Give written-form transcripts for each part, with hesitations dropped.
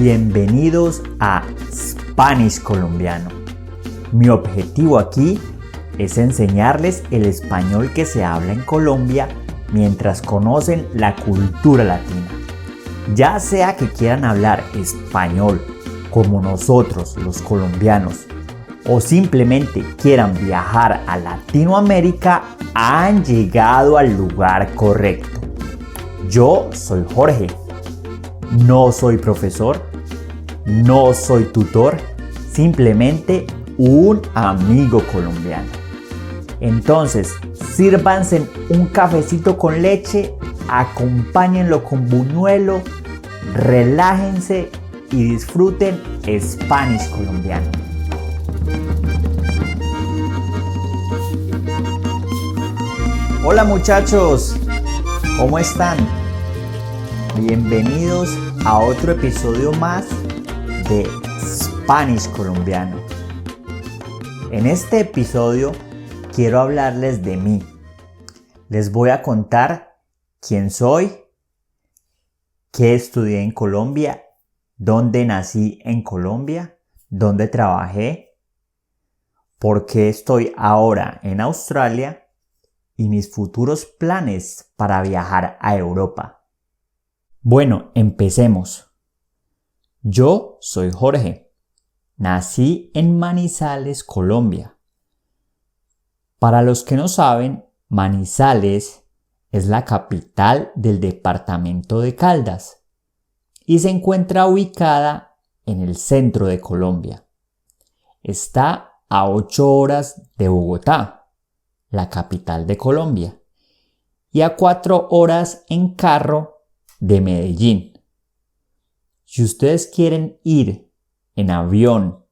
Bienvenidos a Spanish Colombiano. Mi objetivo aquí es enseñarles el español que se habla en Colombia mientras conocen la cultura latina. Ya sea que quieran hablar español como nosotros los colombianos o simplemente quieran viajar a Latinoamérica, han llegado al lugar correcto. Yo soy Jorge. No soy profesor, no soy tutor, simplemente un amigo colombiano. Entonces, sírvanse un cafecito con leche, acompáñenlo con buñuelo, relájense y disfruten Spanish Colombiano. Hola muchachos, ¿cómo están? Bienvenidos a otro episodio más de Spanish Colombiano. En este episodio quiero hablarles de mí. Les voy a contar quién soy, qué estudié en Colombia, dónde nací en Colombia, dónde trabajé, por qué estoy ahora en Australia y mis futuros planes para viajar a Europa. Bueno, empecemos. Yo soy Jorge. Nací en Manizales, Colombia. Para los que no saben, Manizales es la capital del departamento de Caldas y se encuentra ubicada en el centro de Colombia. Está a 8 horas de Bogotá, la capital de Colombia, y a 4 horas en carro de Medellín. Si ustedes quieren ir en avión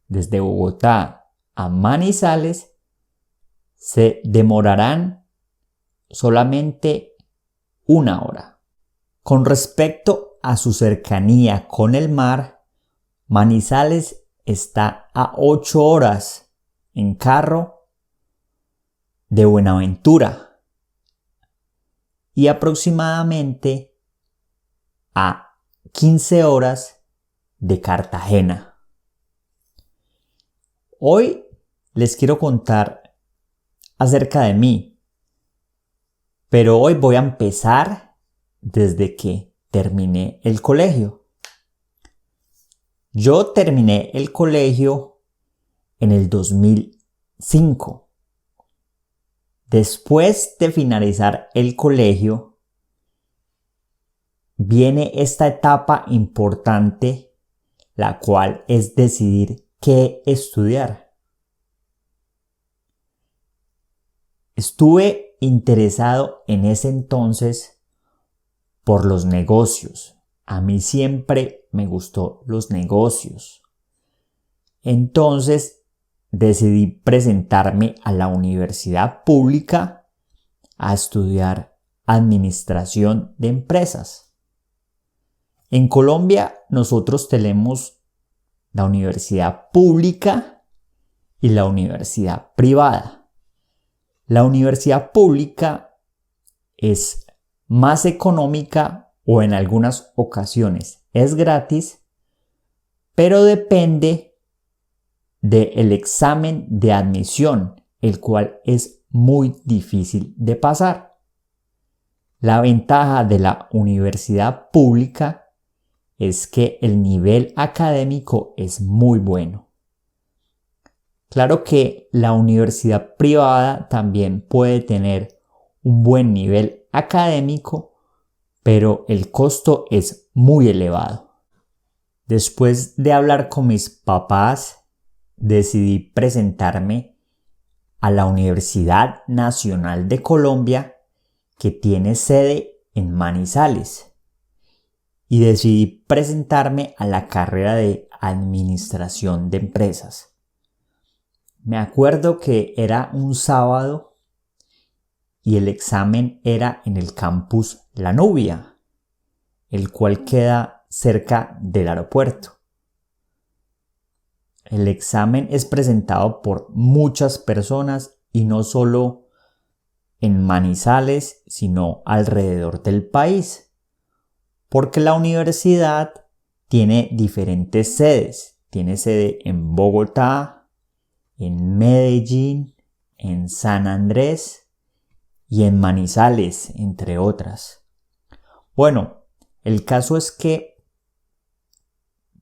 desde Bogotá a Manizales, se demorarán solamente 1 hora. Con respecto a su cercanía con el mar, Manizales está a 8 horas en carro de Buenaventura y aproximadamente a 15 horas de Cartagena. Hoy les quiero contar acerca de mí, pero hoy voy a empezar desde que terminé el colegio. Yo terminé el colegio en el 2005. Después de finalizar el colegio, viene esta etapa importante, la cual es decidir qué estudiar. Estuve interesado en ese entonces por los negocios. A mí siempre me gustó los negocios. Entonces decidí presentarme a la universidad pública a estudiar administración de empresas. En Colombia nosotros tenemos la universidad pública y la universidad privada. La universidad pública es más económica o en algunas ocasiones es gratis, pero depende del examen de admisión, el cual es muy difícil de pasar. La ventaja de la universidad pública es que el nivel académico es muy bueno. Claro que la universidad privada también puede tener un buen nivel académico, pero el costo es muy elevado. Después de hablar con mis papás, decidí presentarme a la Universidad Nacional de Colombia, que tiene sede en Manizales. Y decidí presentarme a la carrera de administración de empresas. Me acuerdo que era un sábado y el examen era en el campus La Nubia, el cual queda cerca del aeropuerto. El examen es presentado por muchas personas y no solo en Manizales, sino alrededor del país, porque la universidad tiene diferentes sedes. Tiene sede en Bogotá, en Medellín, en San Andrés y en Manizales, entre otras. Bueno, el caso es que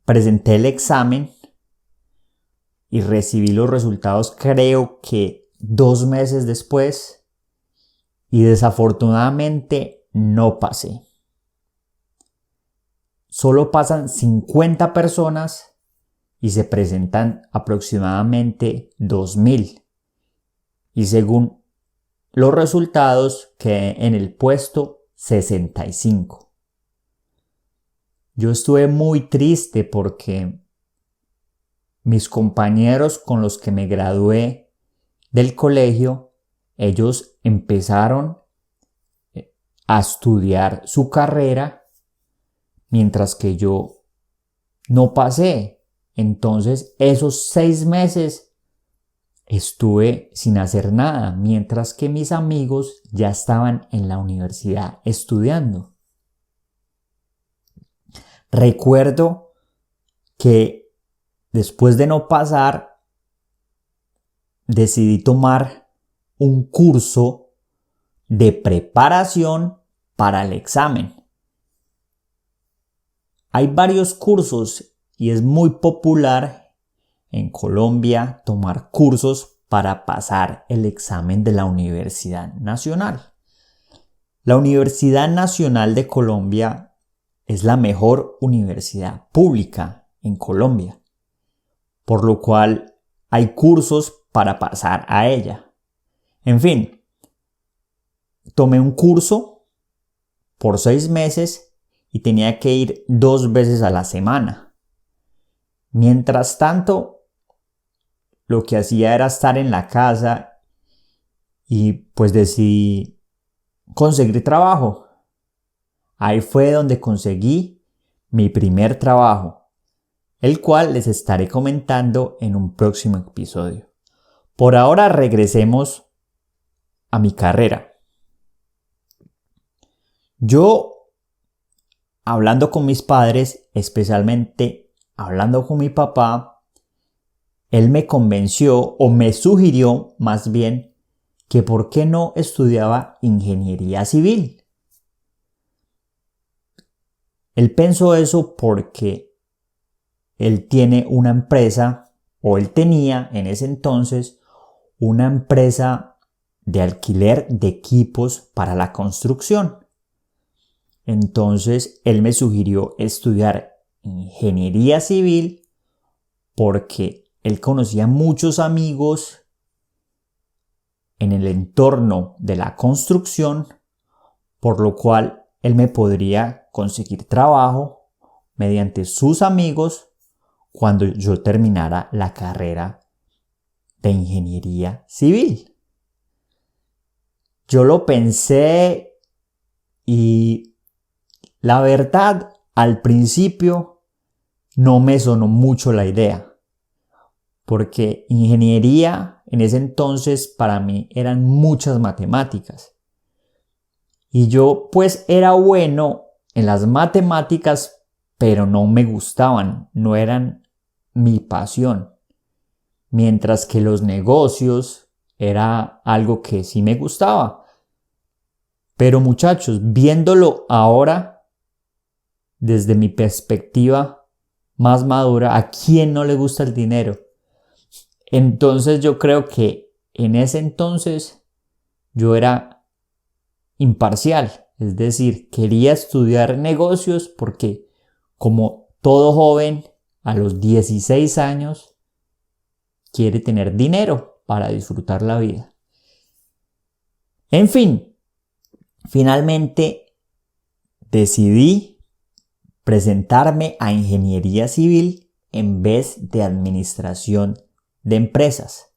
presenté el examen y recibí los resultados, creo que 2 meses después, y desafortunadamente no pasé. Solo pasan 50 personas y se presentan aproximadamente 2000. Y según los resultados quedé en el puesto 65. Yo estuve muy triste porque mis compañeros con los que me gradué del colegio, ellos empezaron a estudiar su carrera mientras que yo no pasé. Entonces esos 6 meses estuve sin hacer nada, mientras que mis amigos ya estaban en la universidad estudiando. Recuerdo que después de no pasar, decidí tomar un curso de preparación para el examen. Hay varios cursos y es muy popular en Colombia tomar cursos para pasar el examen de la Universidad Nacional. La Universidad Nacional de Colombia es la mejor universidad pública en Colombia, por lo cual hay cursos para pasar a ella. En fin, tomé un curso por 6 meses y tenía que ir 2 veces a la semana. Mientras tanto, lo que hacía era estar en la casa y pues decidí conseguir trabajo. Ahí fue donde conseguí mi primer trabajo, el cual les estaré comentando en un próximo episodio. Por ahora regresemos a mi carrera. Yo, hablando con mis padres, especialmente hablando con mi papá, él me convenció o me sugirió más bien que por qué no estudiaba ingeniería civil. Él pensó eso porque él tiene una empresa, o él tenía en ese entonces una empresa de alquiler de equipos para la construcción. Entonces él me sugirió estudiar ingeniería civil porque él conocía muchos amigos en el entorno de la construcción, por lo cual él me podría conseguir trabajo mediante sus amigos cuando yo terminara la carrera de ingeniería civil. Yo lo pensé y la verdad, al principio no me sonó mucho la idea, porque ingeniería en ese entonces para mí eran muchas matemáticas. Y yo pues era bueno en las matemáticas, pero no me gustaban, no eran mi pasión. Mientras que los negocios era algo que sí me gustaba. Pero muchachos, viéndolo ahora, desde mi perspectiva más madura, ¿a quién no le gusta el dinero? Entonces yo creo que en ese entonces yo era imparcial, es decir, quería estudiar negocios porque como todo joven a los 16 años quiere tener dinero para disfrutar la vida. En fin, finalmente decidí presentarme a ingeniería civil en vez de administración de empresas.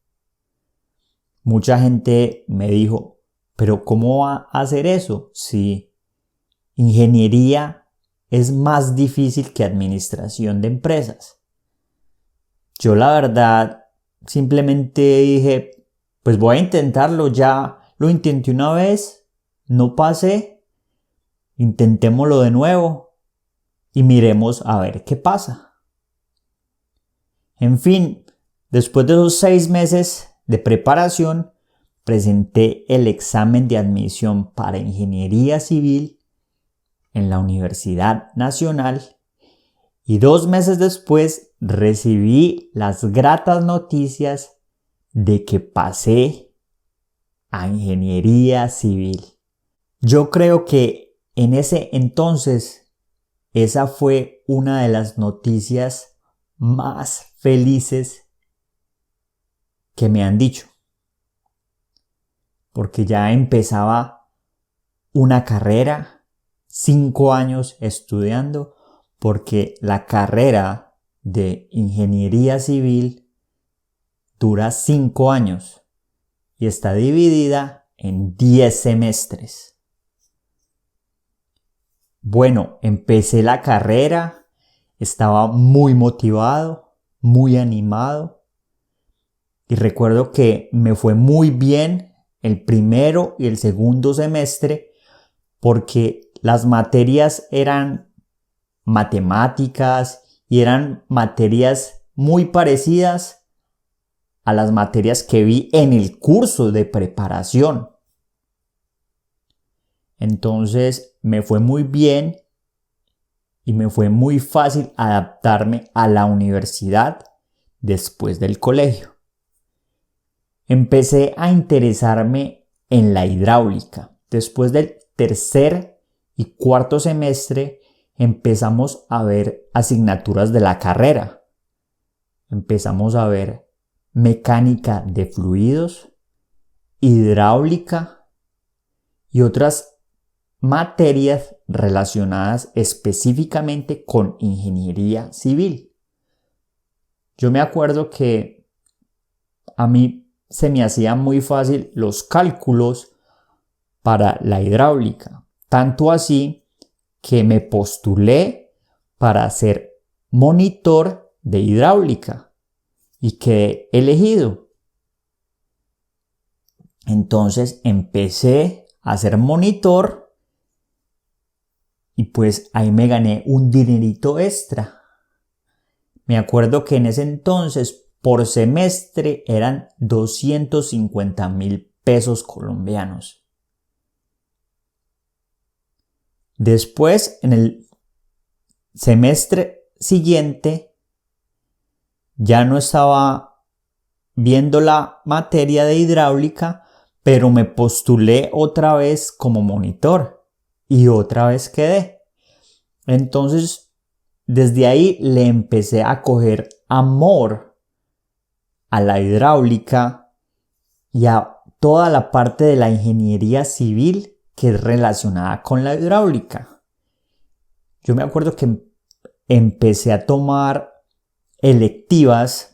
Mucha gente me dijo, pero ¿cómo va a hacer eso si ingeniería es más difícil que administración de empresas? Yo la verdad simplemente dije, pues voy a intentarlo, ya lo intenté una vez, no pasé, intentémoslo de nuevo. y miremos a ver qué pasa. En fin, después de esos 6 meses de preparación, presenté el examen de admisión para ingeniería civil en la Universidad Nacional y 2 meses después recibí las gratas noticias de que pasé a ingeniería civil. Yo creo que en ese entonces esa fue una de las noticias más felices que me han dicho, porque ya empezaba una carrera, 5 años estudiando, porque la carrera de ingeniería civil dura 5 años y está dividida en 10 semestres. Bueno, empecé la carrera, estaba muy motivado, muy animado y recuerdo que me fue muy bien el primero y el segundo semestre porque las materias eran matemáticas y eran materias muy parecidas a las materias que vi en el curso de preparación. Entonces me fue muy bien y me fue muy fácil adaptarme a la universidad después del colegio. Empecé a interesarme en la hidráulica. Después del tercer y cuarto semestre empezamos a ver asignaturas de la carrera. Empezamos a ver mecánica de fluidos, hidráulica y otras materias relacionadas específicamente con ingeniería civil. Yo me acuerdo que a mí se me hacían muy fácil los cálculos para la hidráulica, tanto así que me postulé para ser monitor de hidráulica y quedé elegido. Entonces empecé a ser monitor y pues ahí me gané un dinerito extra. Me acuerdo que en ese entonces por semestre eran 250,000 pesos colombianos. Después, en el semestre siguiente, ya no estaba viendo la materia de hidráulica, pero me postulé otra vez como monitor. Y otra vez quedé. Entonces, desde ahí le empecé a coger amor a la hidráulica y a toda la parte de la ingeniería civil que es relacionada con la hidráulica. Yo me acuerdo que empecé a tomar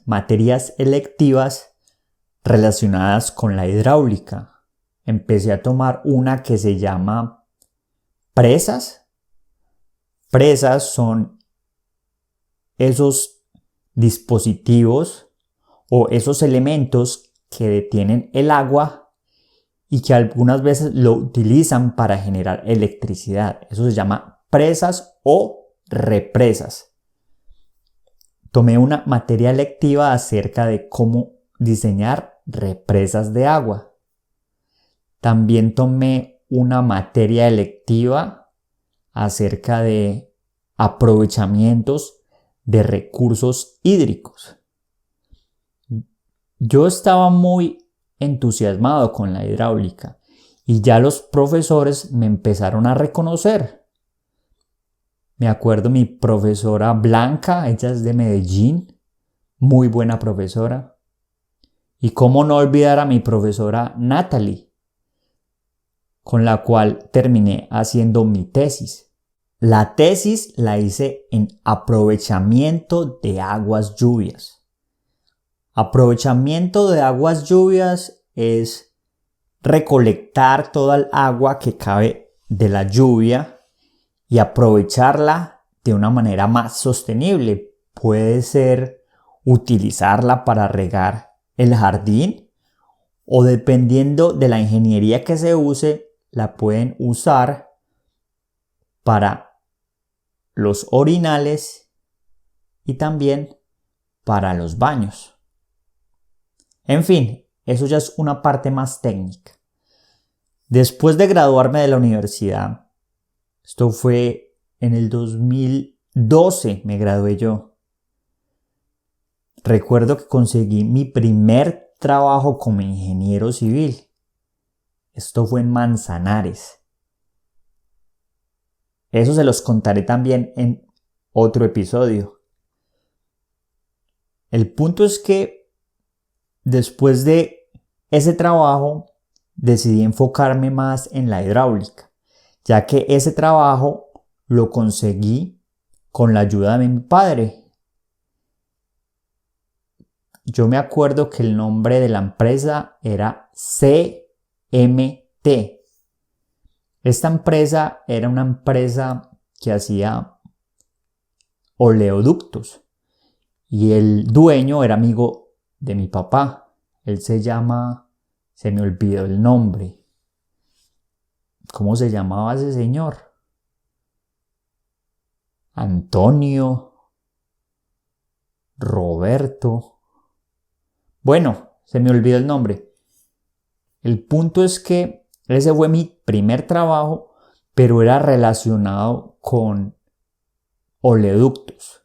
materias electivas relacionadas con la hidráulica. Empecé a tomar una que se llama presas. Presas son esos dispositivos o esos elementos que detienen el agua y que algunas veces lo utilizan para generar electricidad. Eso se llama presas o represas. Tomé una materia electiva acerca de cómo diseñar represas de agua. También tomé una materia electiva acerca de aprovechamientos de recursos hídricos. Yo estaba muy entusiasmado con la hidráulica y ya los profesores me empezaron a reconocer. Me acuerdo mi profesora Blanca, ella es de Medellín, muy buena profesora. Y cómo no olvidar a mi profesora Natalie, con la cual terminé haciendo mi tesis. La tesis la hice en aprovechamiento de aguas lluvias. Aprovechamiento de aguas lluvias es recolectar toda el agua que cabe de la lluvia y aprovecharla de una manera más sostenible. Puede ser utilizarla para regar el jardín o dependiendo de la ingeniería que se use, la pueden usar para los orinales y también para los baños. En fin, eso ya es una parte más técnica. Después de graduarme de la universidad, esto fue en el 2012, me gradué yo. Recuerdo que conseguí mi primer trabajo como ingeniero civil. Esto fue en Manzanares. Eso se los contaré también en otro episodio. El punto es que después de ese trabajo decidí enfocarme más en la hidráulica, ya que ese trabajo lo conseguí con la ayuda de mi padre. Yo me acuerdo que el nombre de la empresa era CMT. Esta empresa era una empresa que hacía oleoductos y el dueño era amigo de mi papá. Él se me olvidó el nombre. ¿Cómo se llamaba ese señor? Antonio, Roberto. Bueno, se me olvidó el nombre. El punto es que ese fue mi primer trabajo, pero era relacionado con oleoductos.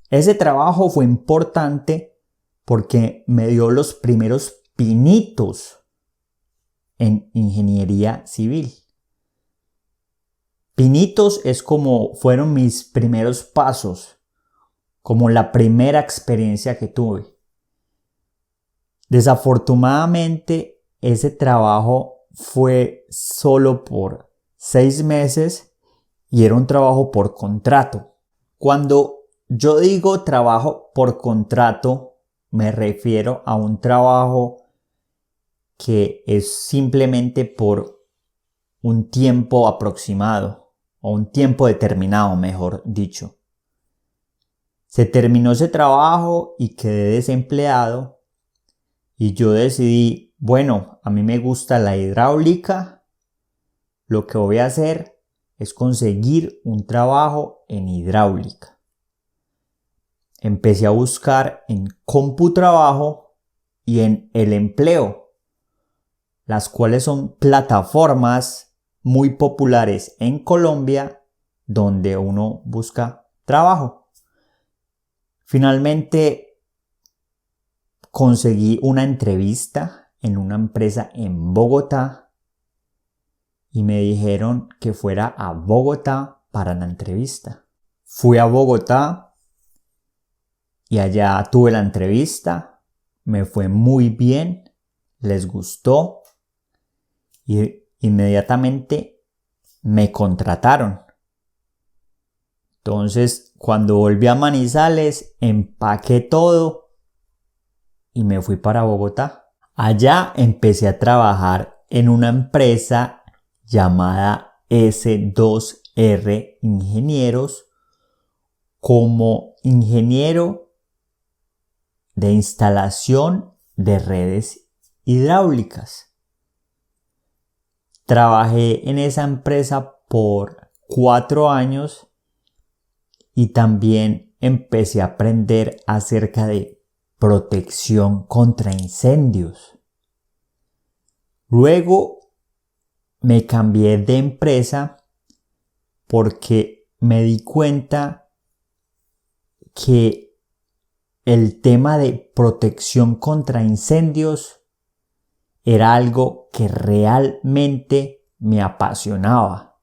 Ese trabajo fue importante porque me dio los primeros pinitos en ingeniería civil. Pinitos es como fueron mis primeros pasos, como la primera experiencia que tuve. Desafortunadamente, ese trabajo fue solo por 6 meses y era un trabajo por contrato. Cuando yo digo trabajo por contrato, me refiero a un trabajo que es simplemente por un tiempo aproximado o un tiempo determinado, mejor dicho. Se terminó ese trabajo y quedé desempleado y yo decidí, bueno, a mí me gusta la hidráulica, lo que voy a hacer es conseguir un trabajo en hidráulica. Empecé a buscar en CompuTrabajo y en El Empleo, las cuales son plataformas muy populares en Colombia donde uno busca trabajo. Finalmente conseguí una entrevista en una empresa en Bogotá y me dijeron que fuera a Bogotá para la entrevista. Fui a Bogotá y allá tuve la entrevista, me fue muy bien, les gustó y inmediatamente me contrataron. Entonces, cuando volví a Manizales, empaqué todo y me fui para Bogotá. Allá empecé a trabajar en una empresa llamada S2R Ingenieros como ingeniero de instalación de redes hidráulicas. Trabajé en esa empresa por 4 años y también empecé a aprender acerca de protección contra incendios. Luego me cambié de empresa porque me di cuenta que el tema de protección contra incendios era algo que realmente me apasionaba.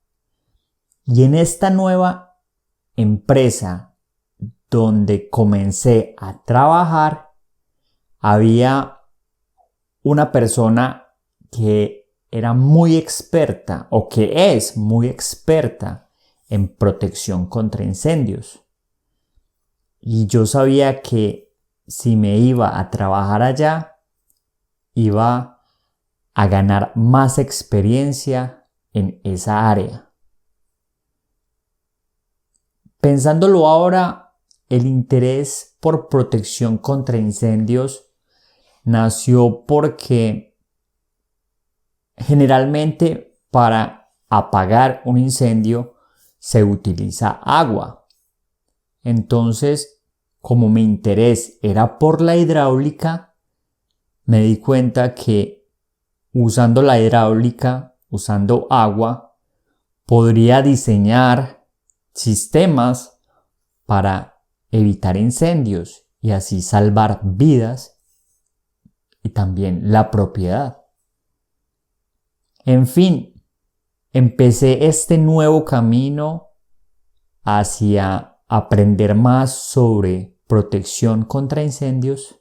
Y en esta nueva empresa donde comencé a trabajar, había una persona que era muy experta o que es muy experta en protección contra incendios. Y yo sabía que si me iba a trabajar allá, iba a ganar más experiencia en esa área. Pensándolo ahora, el interés por protección contra incendios nació porque generalmente para apagar un incendio se utiliza agua. Entonces, como mi interés era por la hidráulica, me di cuenta que usando la hidráulica, usando agua, podría diseñar sistemas para evitar incendios y así salvar vidas y también la propiedad. En fin, empecé este nuevo camino hacia aprender más sobre protección contra incendios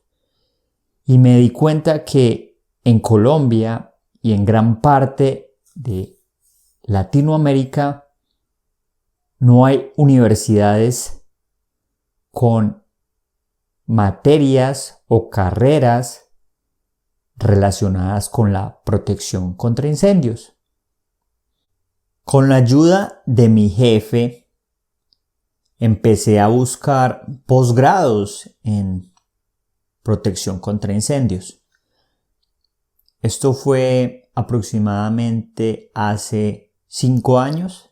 y me di cuenta que en Colombia y en gran parte de Latinoamérica no hay universidades con materias o carreras relacionadas con la protección contra incendios. Con la ayuda de mi jefe, empecé a buscar posgrados en protección contra incendios. Esto fue aproximadamente hace 5 años.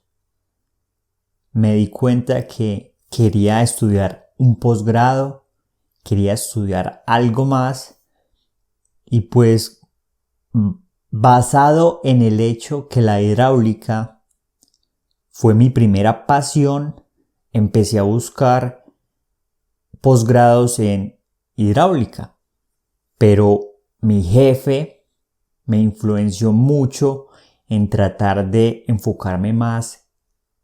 Me di cuenta que quería estudiar un posgrado, quería estudiar algo más y pues basado en el hecho que la hidráulica fue mi primera pasión, empecé a buscar posgrados en hidráulica, pero mi jefe me influenció mucho en tratar de enfocarme más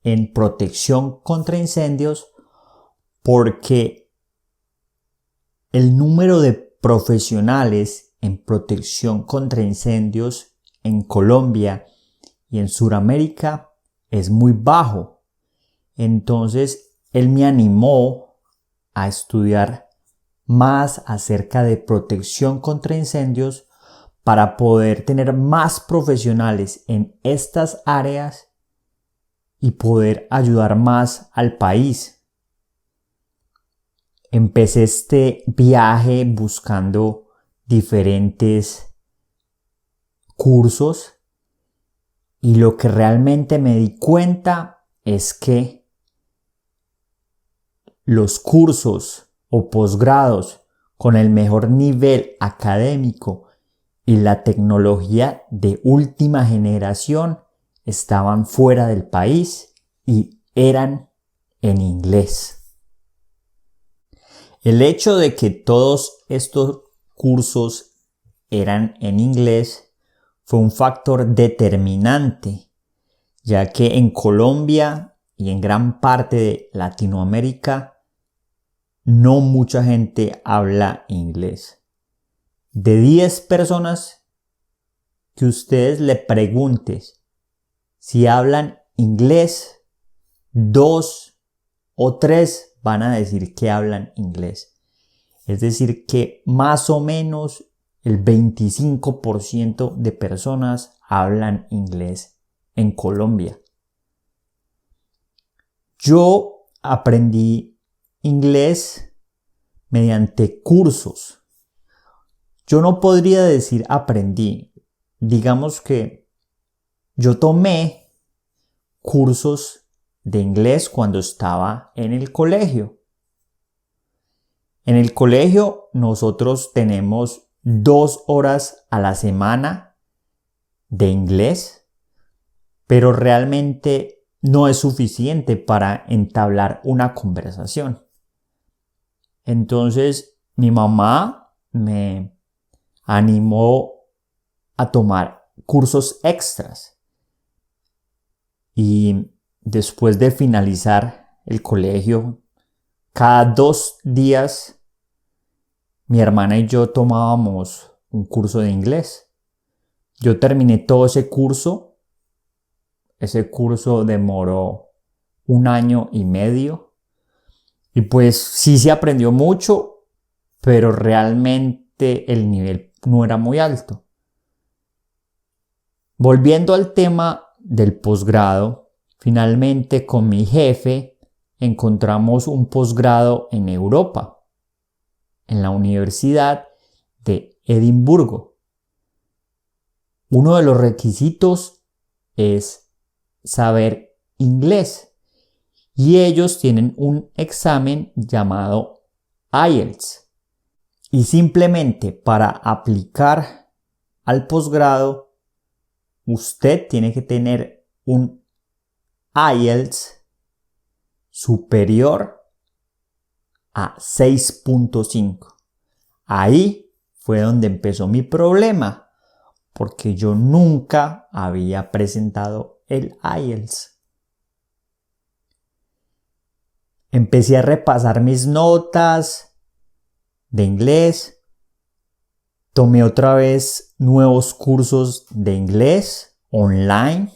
en protección contra incendios porque el número de profesionales en protección contra incendios en Colombia y en Sudamérica es muy bajo. Entonces él me animó a estudiar más acerca de protección contra incendios para poder tener más profesionales en estas áreas y poder ayudar más al país. Empecé este viaje buscando diferentes cursos y lo que realmente me di cuenta es que los cursos o posgrados con el mejor nivel académico y la tecnología de última generación estaban fuera del país y eran en inglés. El hecho de que todos estos cursos eran en inglés fue un factor determinante, ya que en Colombia y en gran parte de Latinoamérica no mucha gente habla inglés. De 10 personas que ustedes le pregunten si hablan inglés, 2 o 3 van a decir que hablan inglés. Es decir, que más o menos el 25% de personas hablan inglés en Colombia. Yo aprendí inglés mediante cursos. Yo no podría decir aprendí. Digamos que yo tomé cursos de inglés cuando estaba en el colegio. En el colegio nosotros tenemos 2 horas a la semana de inglés, pero realmente no es suficiente para entablar una conversación. Entonces mi mamá me animó a tomar cursos extras y después de finalizar el colegio, cada 2 días mi hermana y yo tomábamos un curso de inglés. Yo terminé todo ese curso. Ese curso demoró 1 año y medio. Y pues sí se aprendió mucho, pero realmente el nivel no era muy alto. Volviendo al tema del posgrado, finalmente con mi jefe encontramos un posgrado en Europa, en la Universidad de Edimburgo. Uno de los requisitos es saber inglés y ellos tienen un examen llamado IELTS. Y simplemente para aplicar al posgrado, usted tiene que tener un IELTS superior a 6.5. Ahí fue donde empezó mi problema, porque yo nunca había presentado el IELTS. Empecé a repasar mis notas de inglés, tomé otra vez nuevos cursos de inglés online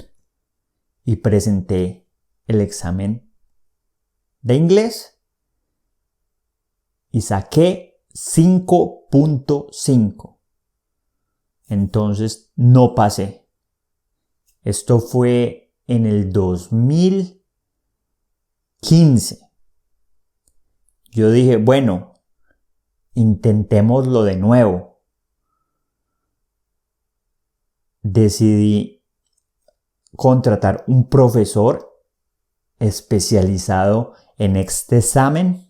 y presenté el examen de inglés y saqué 5.5. Entonces no pasé. Esto fue en el 2015. Yo dije, bueno, intentémoslo de nuevo. Decidí contratar un profesor especializado en este examen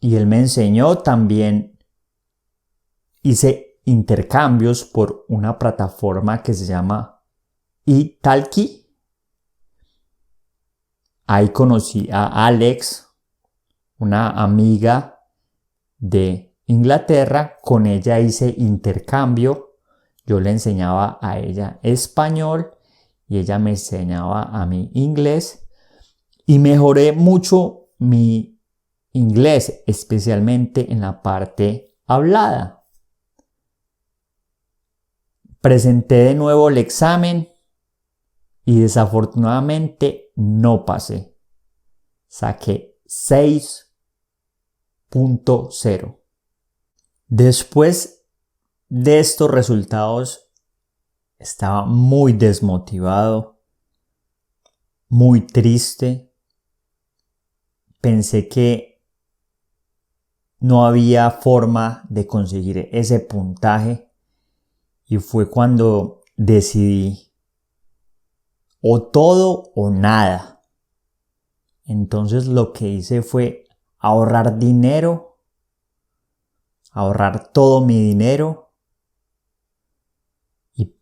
y él me enseñó. También hice intercambios por una plataforma que se llama Italki. Ahí conocí a Alex, una amiga de Inglaterra. Con ella hice intercambio. Yo le enseñaba a ella español y ella me enseñaba a mí inglés. Y mejoré mucho mi inglés, especialmente en la parte hablada. Presenté de nuevo el examen y desafortunadamente no pasé. Saqué 6.0. Después de estos resultados estaba muy desmotivado, muy triste. Pensé que no había forma de conseguir ese puntaje y fue cuando decidí o todo o nada. Entonces lo que hice fue ahorrar dinero, ahorrar todo mi dinero y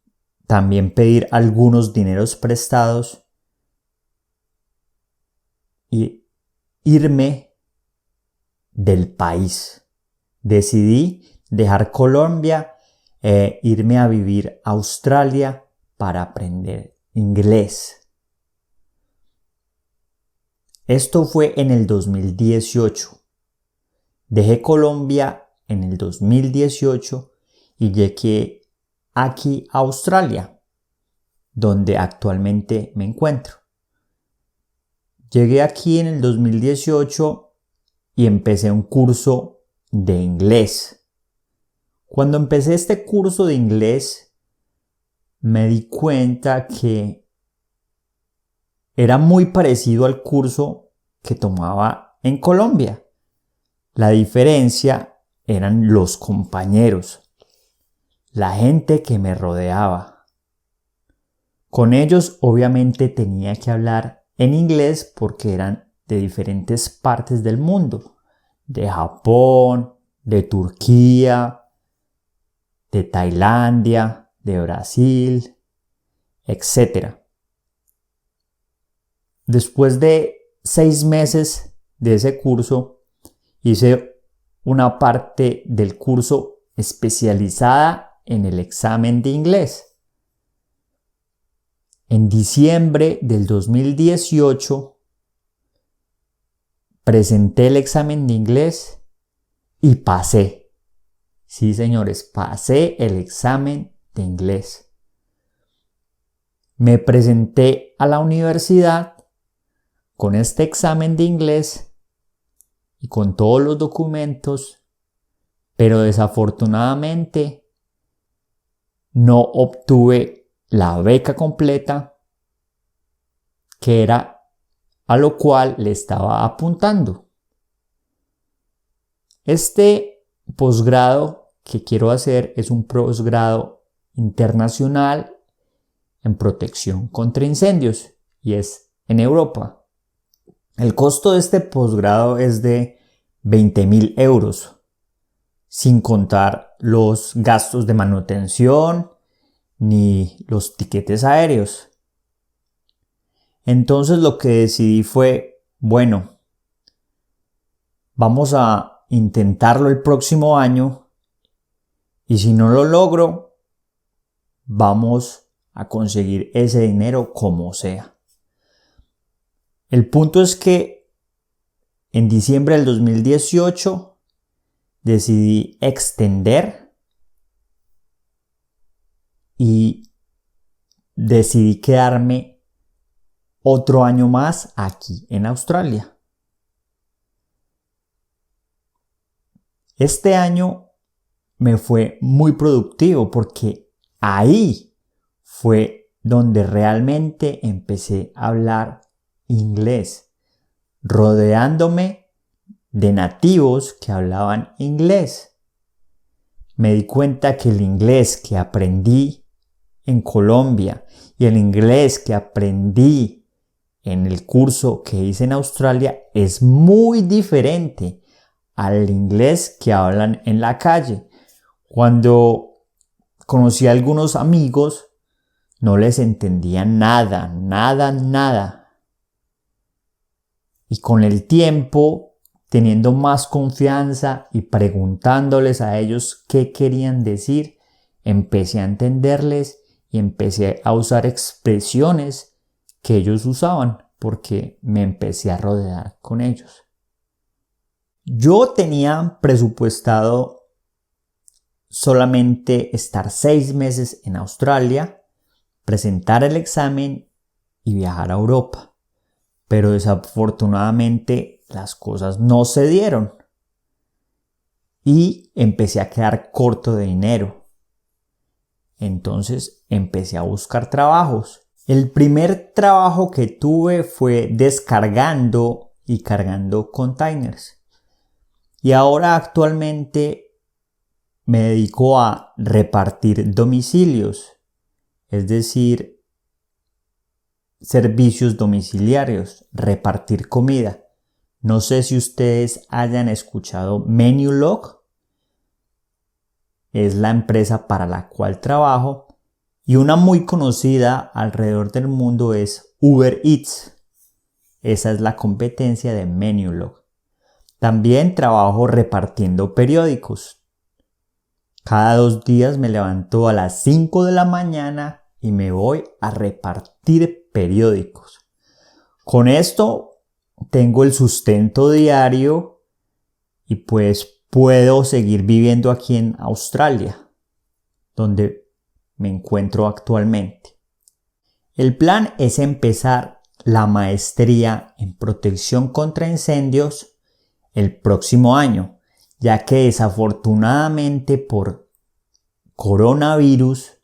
también pedir algunos dineros prestados y irme del país. Decidí dejar Colombia e irme a vivir a Australia para aprender inglés. Esto fue en el 2018. Dejé Colombia en el 2018 y llegué aquí a Australia, donde actualmente me encuentro. Llegué aquí en el 2018 y empecé un curso de inglés. Cuando empecé este curso de inglés, me di cuenta que era muy parecido al curso que tomaba en Colombia. La diferencia eran los compañeros, la gente que me rodeaba. Con ellos obviamente tenía que hablar en inglés porque eran de diferentes partes del mundo, de Japón, de Turquía, de Tailandia, de Brasil, etc. Después de 6 meses de ese curso, hice una parte del curso especializada en el examen de inglés. En diciembre del 2018 presenté el examen de inglés y pasé. Sí, señores, pasé el examen de inglés. Me presenté a la universidad con este examen de inglés y con todos los documentos, pero desafortunadamente no obtuve la beca completa, que era a lo cual le estaba apuntando. Este posgrado que quiero hacer es un posgrado internacional en protección contra incendios y es en Europa. El costo de este posgrado es de 20.000 euros, sin contar los gastos de manutención ni los tiquetes aéreos. Entonces lo que decidí fue, bueno, vamos a intentarlo el próximo año y si no lo logro, vamos a conseguir ese dinero como sea. El punto es que en diciembre del 2018 decidí extender y decidí quedarme otro año más aquí en Australia. Este año me fue muy productivo porque ahí fue donde realmente empecé a hablar inglés, rodeándome de nativos que hablaban inglés. Me di cuenta que el inglés que aprendí en Colombia y el inglés que aprendí en el curso que hice en Australia es muy diferente al inglés que hablan en la calle. Cuando conocí a algunos amigos, no les entendía nada. Y con el tiempo, teniendo más confianza y preguntándoles a ellos qué querían decir, empecé a entenderles y empecé a usar expresiones que ellos usaban porque me empecé a rodear con ellos. Yo tenía presupuestado solamente estar 6 meses en Australia, presentar el examen y viajar a Europa. Pero desafortunadamente las cosas no se dieron y empecé a quedar corto de dinero. Entonces empecé a buscar trabajos. El primer trabajo que tuve fue descargando y cargando containers. Y ahora actualmente me dedico a repartir domicilios, es decir, servicios domiciliarios, repartir comida. No sé si ustedes hayan escuchado Menulog. Es la empresa para la cual trabajo y una muy conocida alrededor del mundo es Uber Eats. Esa es la competencia de Menulog. También trabajo repartiendo periódicos. Cada 2 días me levanto a las 5 de la mañana y me voy a repartir periódicos. Con esto tengo el sustento diario y pues puedo seguir viviendo aquí en Australia, donde me encuentro actualmente. El plan es empezar la maestría en protección contra incendios el próximo año, ya que desafortunadamente por coronavirus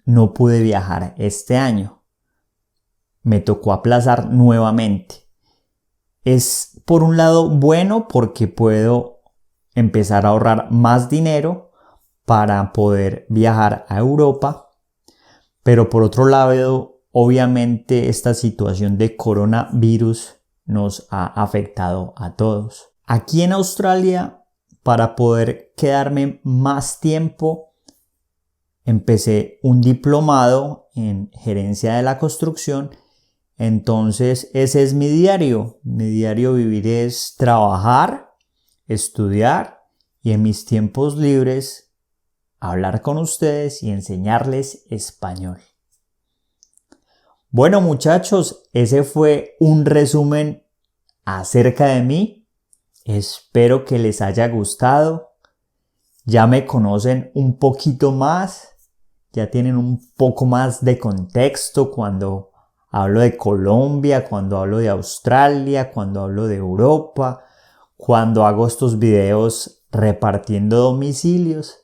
no pude viajar este año. Me tocó aplazar nuevamente. Es por un lado bueno porque puedo empezar a ahorrar más dinero para poder viajar a Europa, pero por otro lado, obviamente esta situación de coronavirus nos ha afectado a todos. Aquí en Australia, para poder quedarme más tiempo, empecé un diplomado en gerencia de la construcción. Entonces ese es mi diario. Mi diario vivir es trabajar, estudiar y en mis tiempos libres hablar con ustedes y enseñarles español. Bueno muchachos, ese fue un resumen acerca de mí. Espero que les haya gustado. Ya me conocen un poquito más. Ya tienen un poco más de contexto cuando hablo de Colombia, cuando hablo de Australia, cuando hablo de Europa, cuando hago estos videos repartiendo domicilios.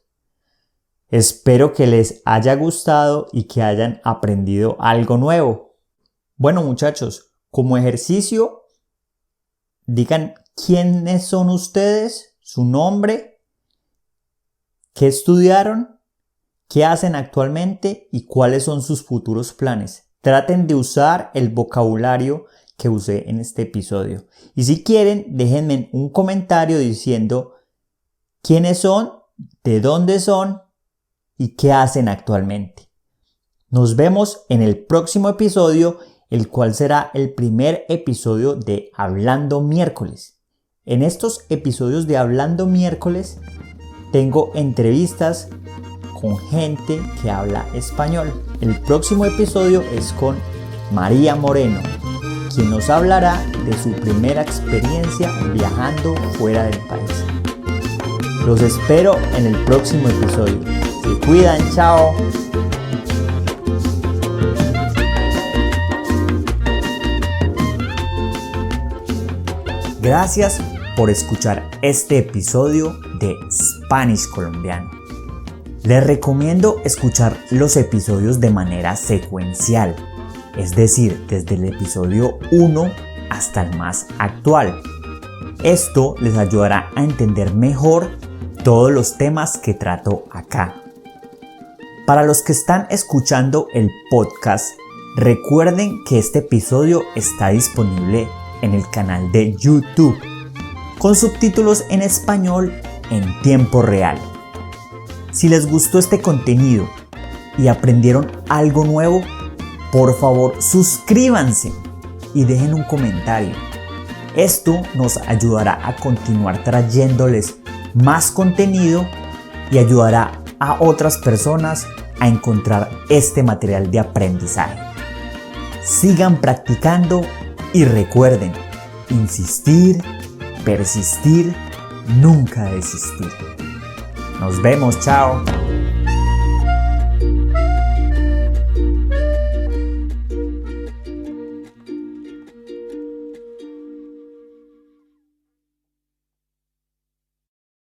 Espero que les haya gustado y que hayan aprendido algo nuevo. Bueno muchachos, como ejercicio, digan quiénes son ustedes, su nombre, qué estudiaron, qué hacen actualmente y cuáles son sus futuros planes. Traten de usar el vocabulario que usé en este episodio. Y si quieren, déjenme un comentario diciendo quiénes son, de dónde son y qué hacen actualmente. Nos vemos en el próximo episodio, el cual será el primer episodio de Hablando Miércoles. En estos episodios de Hablando Miércoles tengo entrevistas con gente que habla español. El próximo episodio es con María Moreno, quien nos hablará de su primera experiencia viajando fuera del país. Los espero en el próximo episodio. Se cuidan, chao. Gracias por escuchar este episodio de Spanish Colombiano. Les recomiendo escuchar los episodios de manera secuencial, es decir, desde el episodio 1 hasta el más actual. Esto les ayudará a entender mejor todos los temas que trato acá. Para los que están escuchando el podcast, recuerden que este episodio está disponible en el canal de YouTube, con subtítulos en español en tiempo real. Si les gustó este contenido y aprendieron algo nuevo, por favor suscríbanse y dejen un comentario. Esto nos ayudará a continuar trayéndoles más contenido y ayudará a otras personas a encontrar este material de aprendizaje. Sigan practicando y recuerden, insistir, persistir, nunca desistir. Nos vemos, chao.